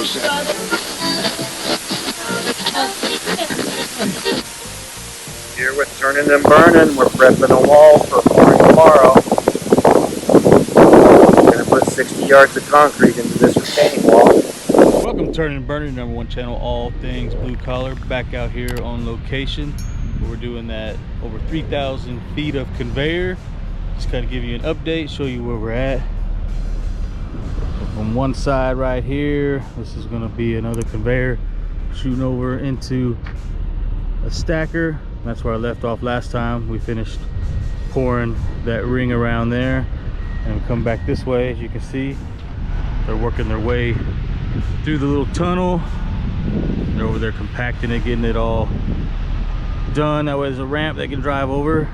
Here with Turnin and Burnin, we're prepping a wall for pouring tomorrow. We're going to put 60 yards of concrete into this retaining wall. Welcome to Turnin and Burnin, #1 channel, all things blue collar. Back out here on location. We're doing that over 3,000 feet of conveyor. Just kind of give you an update, show you where we're at. On one side right here, this is going to be another conveyor shooting over into a stacker. That's where I left off last time. We finished pouring that ring around there, and we come back this way. As you can see, they're working their way through the little tunnel. They're over there compacting it, getting it all done. That way there's a ramp they can drive over.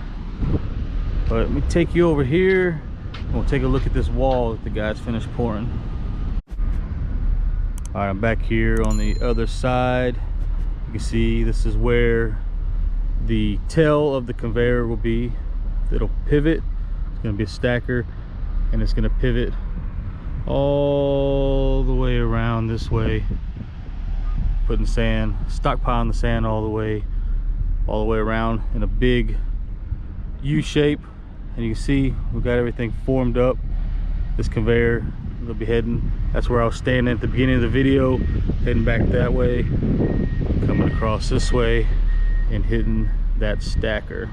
But let me take you over here and we'll take a look at this wall that the guys finished pouring. All right, I'm back here on the other side. You can see this is where the tail of the conveyor will be. It'll pivot. It's going to be a stacker, and it's going to pivot all the way around this way, putting sand, stockpiling the sand all the way around in a big U shape. And you can see we've got everything formed up. This conveyor will be heading, that's where I was standing at the beginning of the video, heading back that way, coming across this way and hitting that stacker.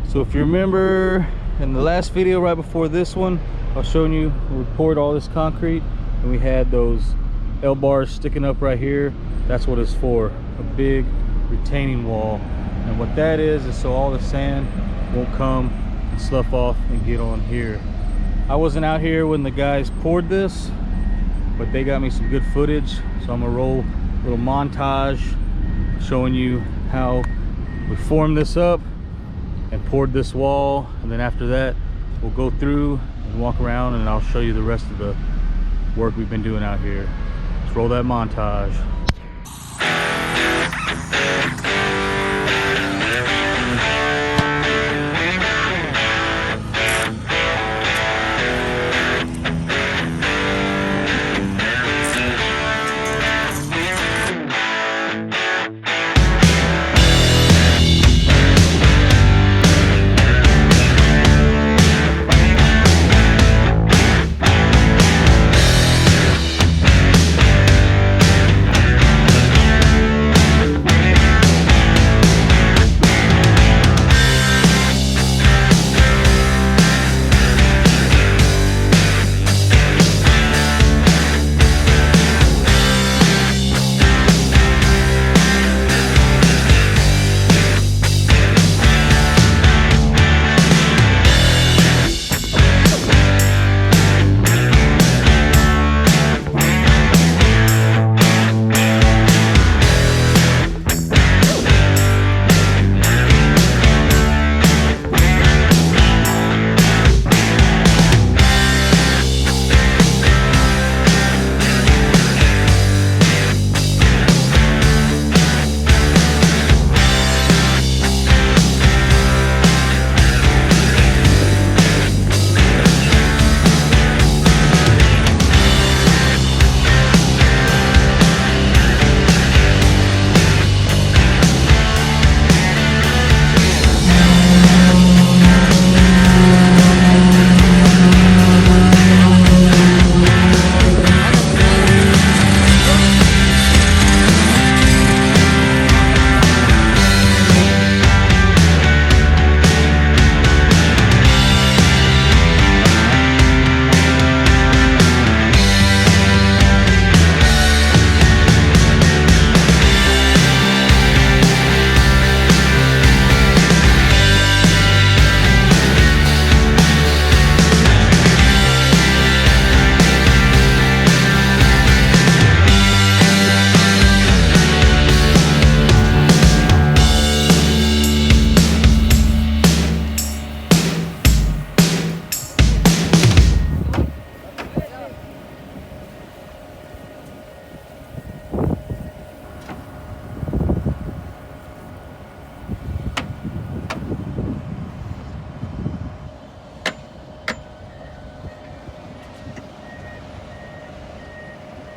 So if you remember in the last video right before this one, I was showing you we poured all this concrete and we had those L bars sticking up right here. That's what it's for, a big retaining wall. And what that is so all the sand won't come and slough off and get on here. I wasn't out here when the guys poured this, but they got me some good footage, so I'm gonna roll a little montage showing you how we formed this up and poured this wall. And then after that we'll go through and walk around and I'll show you the rest of the work we've been doing out here. Let's roll that montage.